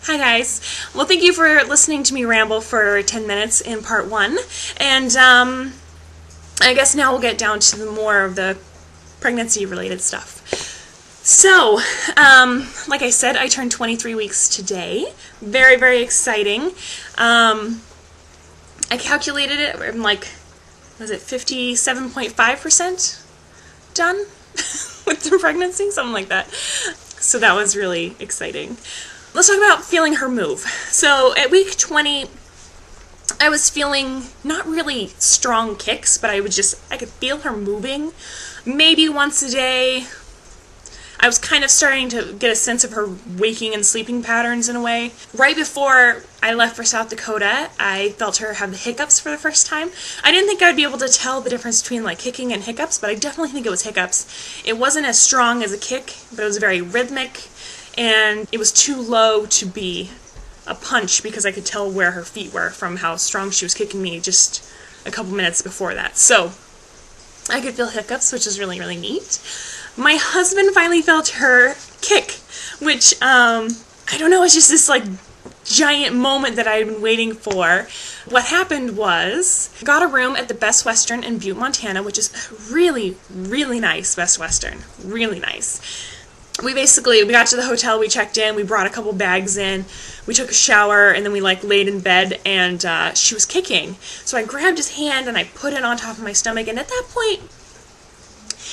Hi guys. Well, thank you for listening to me ramble for 10 minutes in part 1. And I guess now we'll get down to the more of the pregnancy related stuff. So, like I said, I turned 23 weeks today. Very, very exciting. I calculated it, I'm like, was it 57.5% done with the pregnancy? Something like that. So that was really exciting. Let's talk about feeling her move. So at week 20, I was feeling not really strong kicks, but I could feel her moving. Maybe once a day. I was kind of starting to get a sense of her waking and sleeping patterns in a way. Right before I left for South Dakota, I felt her have the hiccups for the first time. I didn't think I'd be able to tell the difference between like kicking and hiccups, but I definitely think it was hiccups. It wasn't as strong as a kick, but it was very rhythmic, and it was too low to be a punch because I could tell where her feet were from how strong she was kicking me just a couple minutes before that. So I could feel hiccups, which is really, really neat. My husband finally felt her kick, which, I don't know, it's just this, like, giant moment that I had been waiting for. What happened was, I got a room at the Best Western in Butte, Montana, which is really, really nice, Best Western. Really nice. We got to the hotel, we checked in, we brought a couple bags in, we took a shower, and then we, like, laid in bed, and she was kicking. So I grabbed his hand, and I put it on top of my stomach, and at that point,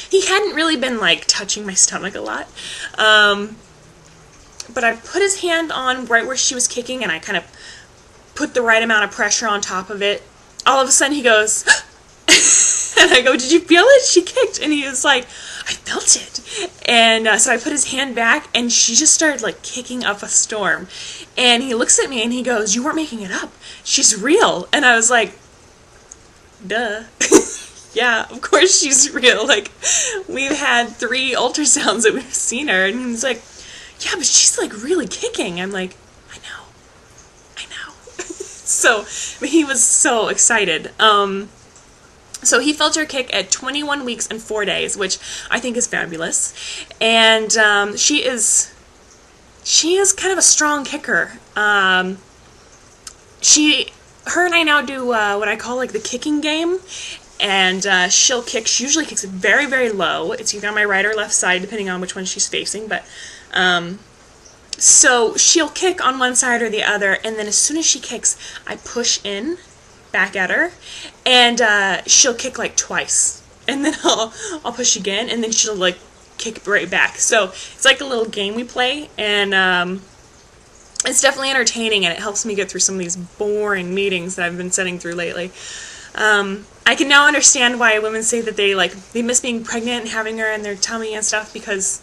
he hadn't really been, like, touching my stomach a lot, but I put his hand on right where she was kicking, and I kind of put the right amount of pressure on top of it. All of a sudden, he goes, and I go, "Did you feel it? She kicked." And he was like, "I felt it." And so I put his hand back, and she just started, like, kicking up a storm. And he looks at me, and he goes, "You weren't making it up. She's real." And I was like, duh. Yeah, of course she's real. Like, we've had 3 ultrasounds that we've seen her, and he's like, "Yeah, but she's, like, really kicking." I'm like, I know. So, he was so excited. So he felt her kick at 21 weeks and 4 days, which I think is fabulous. And she is kind of a strong kicker. Her and I now do what I call, like, the kicking game. And she usually kicks it very, very low. It's either on my right or left side, depending on which one she's facing. But so she'll kick on one side or the other, and then as soon as she kicks, I push in back at her, and she'll kick like twice, and then I'll push again, and then she'll like kick right back. So it's like a little game we play, and it's definitely entertaining, and it helps me get through some of these boring meetings that I've been sitting through lately. I can now understand why women say that they miss being pregnant and having her in their tummy and stuff, because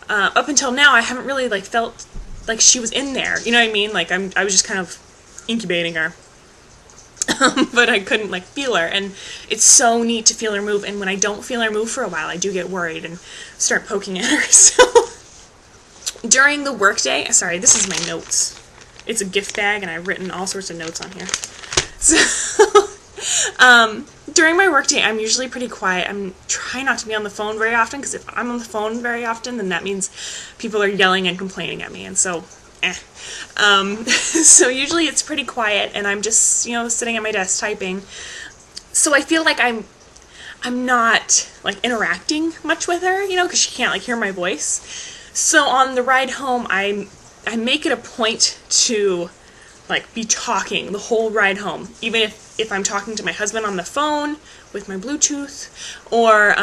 up until now I haven't really like felt like she was in there. You know what I mean? Like I was just kind of incubating her. But I couldn't like feel her, and it's so neat to feel her move, and when I don't feel her move for a while, I do get worried and start poking at her. So during the workday, sorry, this is my notes. It's a gift bag, and I've written all sorts of notes on here. So during my workday, I'm usually pretty quiet. I'm trying not to be on the phone very often, because if I'm on the phone very often, then that means people are yelling and complaining at me, and so, so usually it's pretty quiet, and I'm just, sitting at my desk typing. So I feel like I'm not, like, interacting much with her, because she can't, like, hear my voice. So on the ride home, I make it a point to, like, be talking the whole ride home, even if I'm talking to my husband on the phone with my Bluetooth, or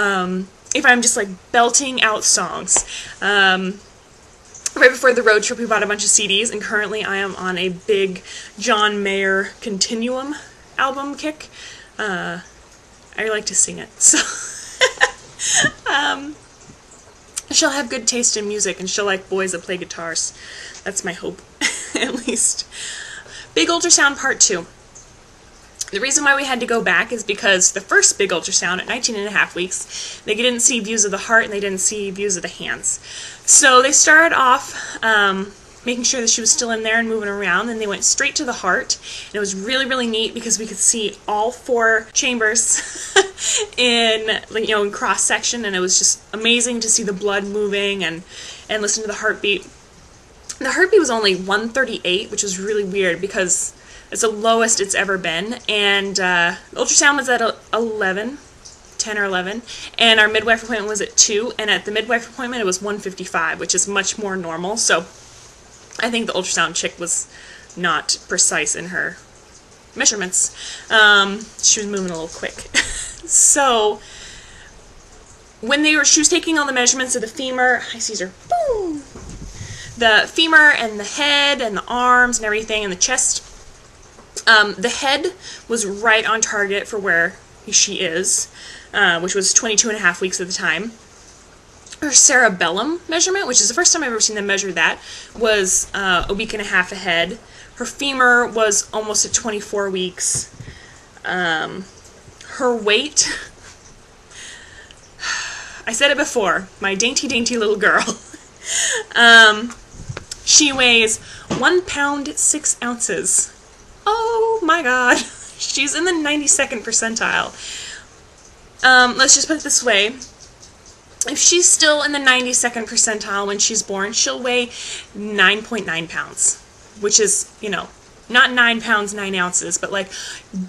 if I'm just, like, belting out songs. Right before the road trip, we bought a bunch of CDs, and currently I am on a big John Mayer Continuum album kick. I like to sing it, so she'll have good taste in music, and she'll like boys that play guitars. That's my hope, at least. Big ultrasound part 2. The reason why we had to go back is because the first big ultrasound at 19.5 weeks, they didn't see views of the heart, and they didn't see views of the hands. So they started off making sure that she was still in there and moving around, and they went straight to the heart. And it was really, really neat because we could see all 4 chambers in, in cross section, and it was just amazing to see the blood moving and listen to the heartbeat. The heartbeat was only 138, which was really weird because it's the lowest it's ever been, and the ultrasound was at 10 or 11, and our midwife appointment was at 2, and at the midwife appointment it was 155, which is much more normal, so I think the ultrasound chick was not precise in her measurements. She was moving a little quick. So when she was taking all the measurements of the femur, hi Caesar, boom, the femur and the head and the arms and everything and the chest, the head was right on target for where she is, which was 22.5 weeks at the time. Her cerebellum measurement, which is the first time I've ever seen them measure that, was a week and a half ahead. Her femur was almost at 24 weeks. Her weight, I said it before, my dainty, dainty little girl. She weighs 1 pound 6 ounces. Oh my god. She's in the 92nd percentile. Let's just put it this way. If she's still in the 92nd percentile when she's born, she'll weigh 9.9 pounds, which is, you know, not 9 pounds 9 ounces, but like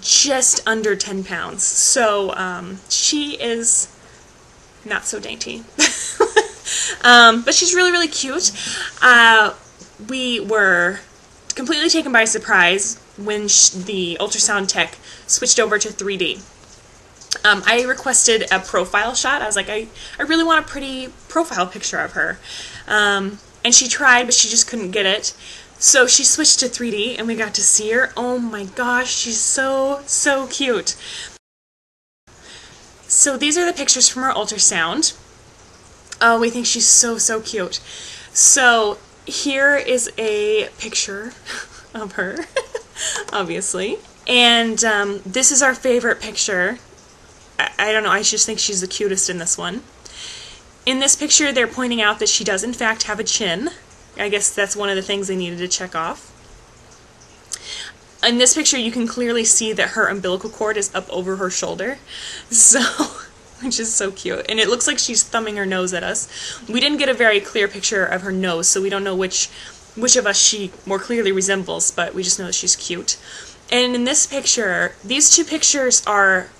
just under 10 pounds. So she is not so dainty. But she's really, really cute. We were completely taken by surprise when the ultrasound tech switched over to 3D. I requested a profile shot. I was like, I really want a pretty profile picture of her. And she tried, but she just couldn't get it. So she switched to 3D, and we got to see her. Oh my gosh, she's so, so cute. So these are the pictures from her ultrasound. Oh, we think she's so, so cute. So here is a picture of her, obviously. And this is our favorite picture. I don't know, I just think she's the cutest in this one. In this picture, they're pointing out that she does in fact have a chin. I guess that's one of the things they needed to check off. In this picture, you can clearly see that her umbilical cord is up over her shoulder, so, which is so cute. And it looks like she's thumbing her nose at us. We didn't get a very clear picture of her nose, so we don't know which of us she more clearly resembles, but we just know that she's cute. And in this picture, these two pictures are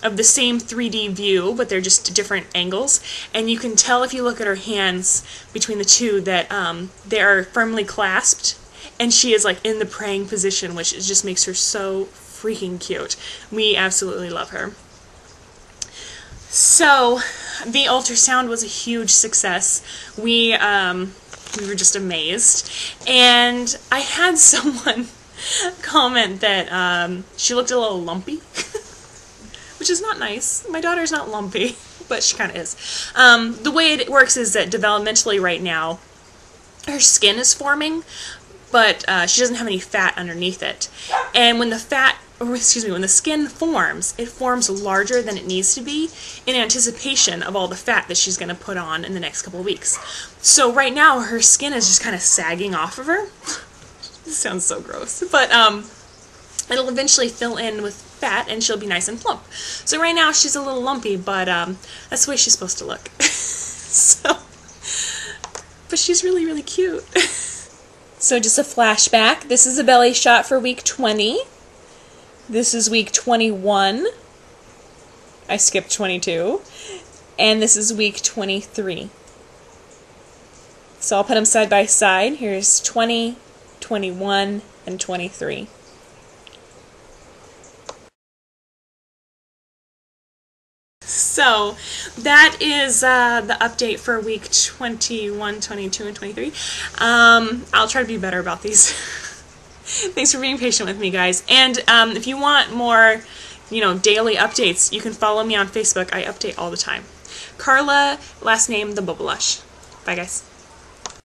of the same 3D view, but they're just different angles, and you can tell if you look at her hands between the two that they are firmly clasped, and she is like in the praying position, which just makes her so freaking cute. We absolutely love her. So the ultrasound was a huge success. We were just amazed, and I had someone comment that she looked a little lumpy. Which is not nice. My daughter's not lumpy, but she kind of is. The way it works is that developmentally right now, her skin is forming, but she doesn't have any fat underneath it. And when the when the skin forms, it forms larger than it needs to be in anticipation of all the fat that she's going to put on in the next couple of weeks. So right now, her skin is just kind of sagging off of her. This sounds so gross, but it'll eventually fill in with fat and she'll be nice and plump. So right now she's a little lumpy, but that's the way she's supposed to look. So, but she's really, really cute. So just a flashback. This is a belly shot for week 20. This is week 21. I skipped 22. And this is week 23. So I'll put them side by side. Here's 20, 21, and 23. So that is the update for week 21, 22, and 23. I'll try to be better about these. Thanks for being patient with me, guys. And if you want more, daily updates, you can follow me on Facebook. I update all the time. Carla, last name, the Bubble Lush. Bye, guys.